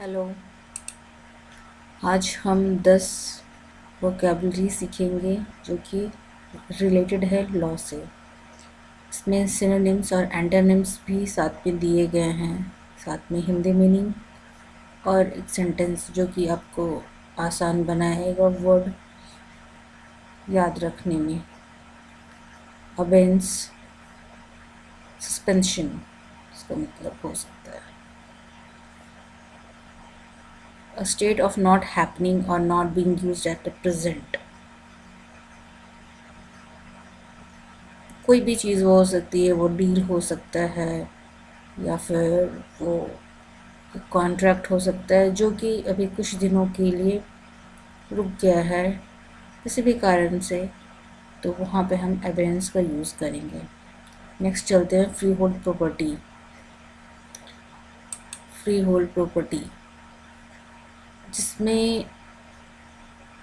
Hello. आज हम 10 vocabulary सीखेंगे जो कि रिलेटेड है लॉ से। इसमें सिनोनिम्स और एंटोनिम्स भी साथ में दिए गए हैं, साथ में हिंदी मीनिंग और एक सेंटेंस जो कि आपको आसान बनाएगा वर्ड याद रखने में। अबेंस, सस्पेंशन इसका मतलब हो सकता है। A state of not happening or not being used at the present। कोई भी चीज़ हो सकती है, वो डील हो सकता है या फिर वो कॉन्ट्रैक्ट हो सकता है जो कि अभी कुछ दिनों के लिए रुक गया है किसी भी कारण से, तो वहाँ पे हम एविडेंस का यूज़ करेंगे। नेक्स्ट चलते हैं free hold property. Free hold property जिसमें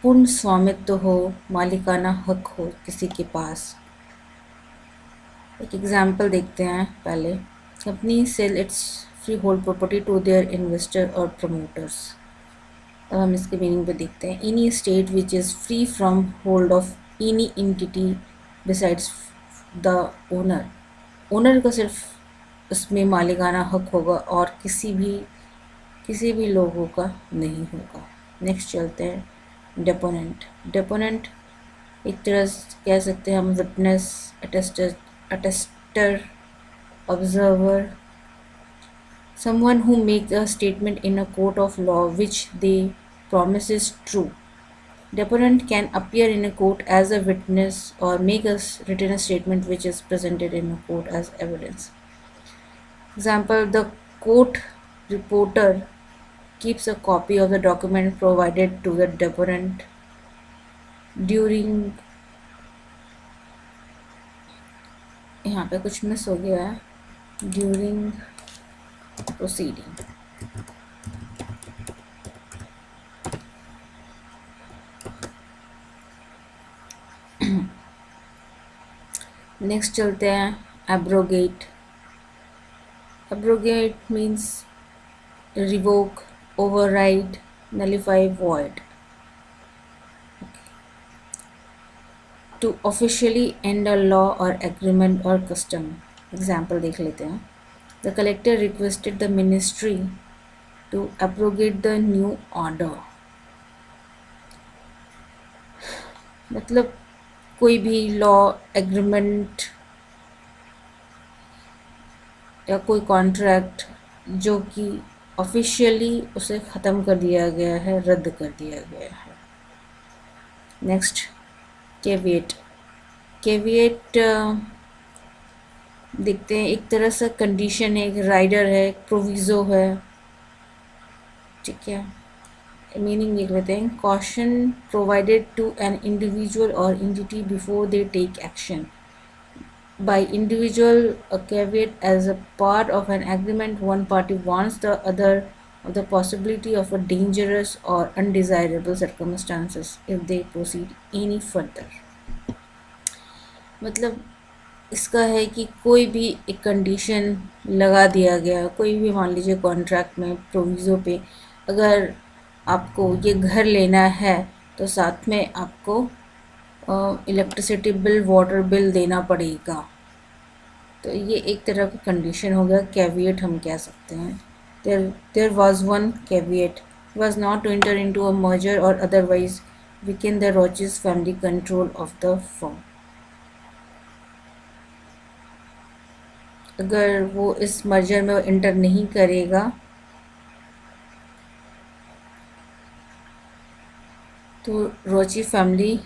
पूर्ण स्वामित्व हो, मालिकाना हक हो किसी के पास। एक एग्जाम्पल देखते हैं पहले। Company sell its freehold property to their investor और प्रमोटर्स। अब हम इसके मीनिंग पे देखते हैं। Any state which is free from hold of any entity besides the owner. Owner का सिर्फ उसमें मालिकाना हक होगा और किसी भी लोगों का नहीं होगा। नेक्स्ट चलते हैं डेपोनेंट। डेपोनेंट एक तरह से कह सकते हैं हम witness, अटेस्टर, observer, someone who makes a statement in a court of law which they promise is true. Deponent can appear in a court as a witness or make a written statement which is presented in a court as evidence. Example: the court reporter keeps a copy of the document provided to the deponent during। यहाँ पे कुछ miss हो गया है। during proceeding। Next चलते हैं abrogate. Abrogate means revoke, override, nullify, void. To officially end a law और agreement और कस्टम। एग्जाम्पल देख लेते हैं। The collector requested the ministry to abrogate the new order. मतलब कोई भी लॉ, एग्रीमेंट या कोई कॉन्ट्रैक्ट जो कि ऑफिशियली उसे ख़त्म कर दिया गया है, रद्द कर दिया गया है। Next caveat. कैविएट देखते हैं, एक तरह से कंडीशन है, एक राइडर है, एक प्रोविज़ो है। ठीक है, मीनिंग देख लेते हैं। Caution provided to an individual और entity before they take action. By individual, a caveat as a part of an agreement, one party warns the other of the possibility of a dangerous or undesirable circumstances if they proceed any further। मतलब इसका है कि कोई भी एक condition लगा दिया गया, कोई भी मान लीजिए कॉन्ट्रैक्ट में प्रोविज़ो पे, अगर आपको ये घर लेना है तो साथ में आपको इलेक्ट्रिसिटी बिल, वाटर बिल देना पड़ेगा। तो ये एक तरह का कंडीशन हो गया, कैविएट हम कह सकते हैं। There was one caveat was not to enter into a merger और otherwise weaken the Roches family control of the firm. अगर वो इस मर्जर में एंटर नहीं करेगा तो रोची फैमिली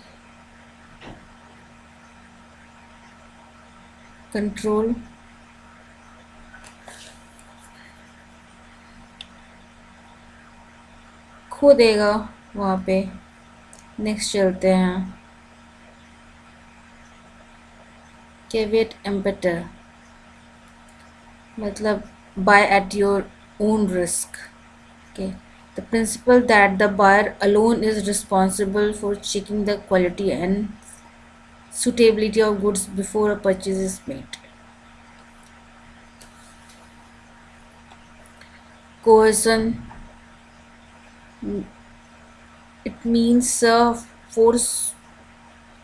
कंट्रोल खो देगा वहाँ पे। नेक्स्ट चलते हैं कैविएट एम्पेटर। मतलब by at your own risk. Okay, the principle that the buyer alone is responsible for checking the quality and suitability of goods before a purchase is made। coercion it means force,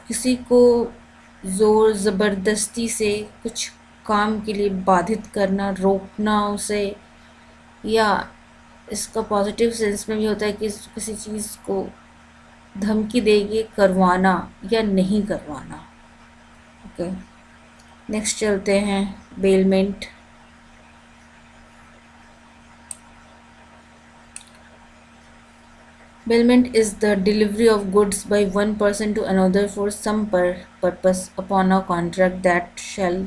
किसी को ज़ोर ज़बरदस्ती से कुछ काम के लिए बाधित करना, रोकना उसे, या इसका पॉजिटिव सेंस में भी होता है कि किसी चीज़ को धमकी दे के करवाना या नहीं करवाना। ओके, नेक्स्ट चलते हैं bailment. Bailment is the delivery of goods by one person to another for some purpose upon a contract that shall,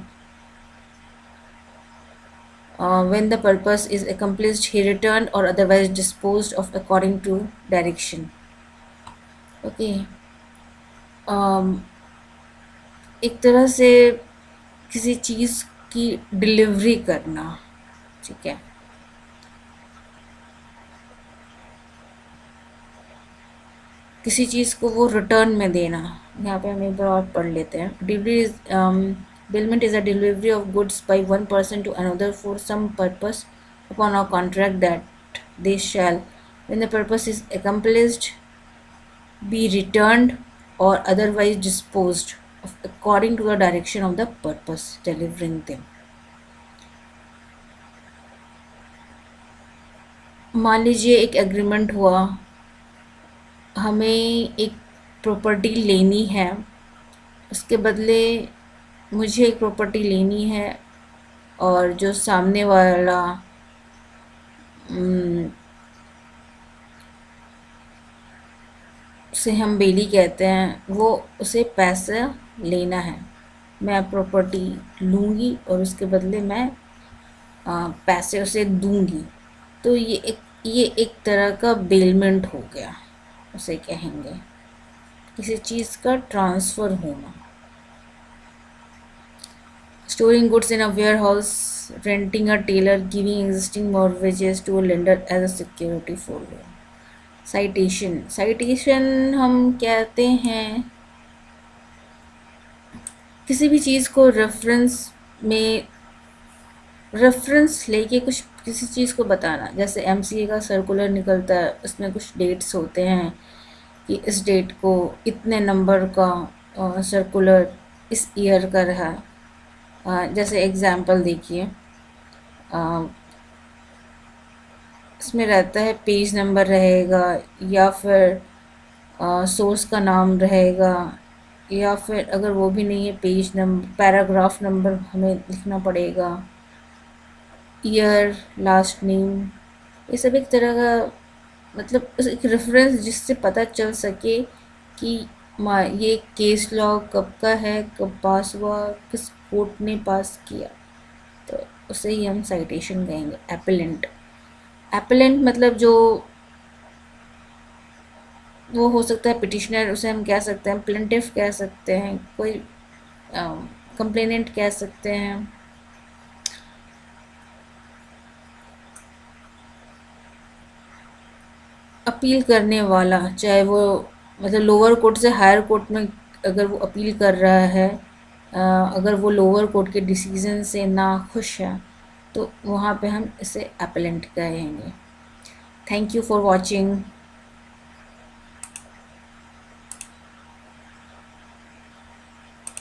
when the purpose is accomplished, he returned or otherwise disposed of according to direction. Okay. एक तरह से किसी चीज़ की delivery करना, ठीक है। किसी चीज़ को वो रिटर्न में देना। यहाँ पे हम एक बार और पढ़ लेते हैं। Delivery is bailment is a delivery of goods by one person to another for some purpose upon a contract that they shall, when the purpose is accomplished, be returned or otherwise disposed of according to the direction of the purpose delivering them. मान लीजिए एक agreement हुआ, हमें एक property लेनी है, उसके बदले मुझे एक प्रॉपर्टी लेनी है और जो सामने वाला उसे हम बेली कहते हैं, वो उसे पैसा लेना है। मैं प्रॉपर्टी लूँगी और उसके बदले मैं पैसे उसे दूँगी, तो ये एक तरह का बेलमेंट हो गया, उसे कहेंगे। किसी चीज़ का ट्रांसफ़र होना। Storing goods in a warehouse, renting a tailor, giving existing mortgages to a lender as a security for loan. Citation हम कहते हैं किसी भी चीज़ को रेफरेंस लेके कुछ किसी चीज़ को बताना। जैसे MCA का सर्कुलर निकलता है, उसमें कुछ डेट्स होते हैं कि इस डेट को इतने नंबर का सर्कुलर इस ईयर का रहा। जैसे एग्जाम्पल देखिए, इसमें रहता है पेज नंबर रहेगा, या फिर सोर्स का नाम रहेगा, या फिर अगर वो भी नहीं है पेज नंबर, पैराग्राफ नंबर हमें लिखना पड़ेगा, ईयर, लास्ट नेम। ये सब एक तरह का मतलब एक रेफरेंस जिससे पता चल सके कि ये केस लॉ कब का है, कब पास हुआ, किस कोर्ट ने पास किया, तो उसे ही हम साइटेशन कहेंगे। एपेलेंट मतलब जो वो हो सकता है पिटिशनर, उसे हम कह सकते हैं प्लेंटिफ कह सकते हैं, कोई कंप्लेनेंट कह सकते हैं। अपील करने वाला, चाहे वो मतलब लोअर कोर्ट से हायर कोर्ट में अगर वो अपील कर रहा है, अगर वो लोअर कोर्ट के डिसीजन से ना खुश है, तो वहाँ पे हम इसे एपेलेंट कहेंगे। Thank you for watching.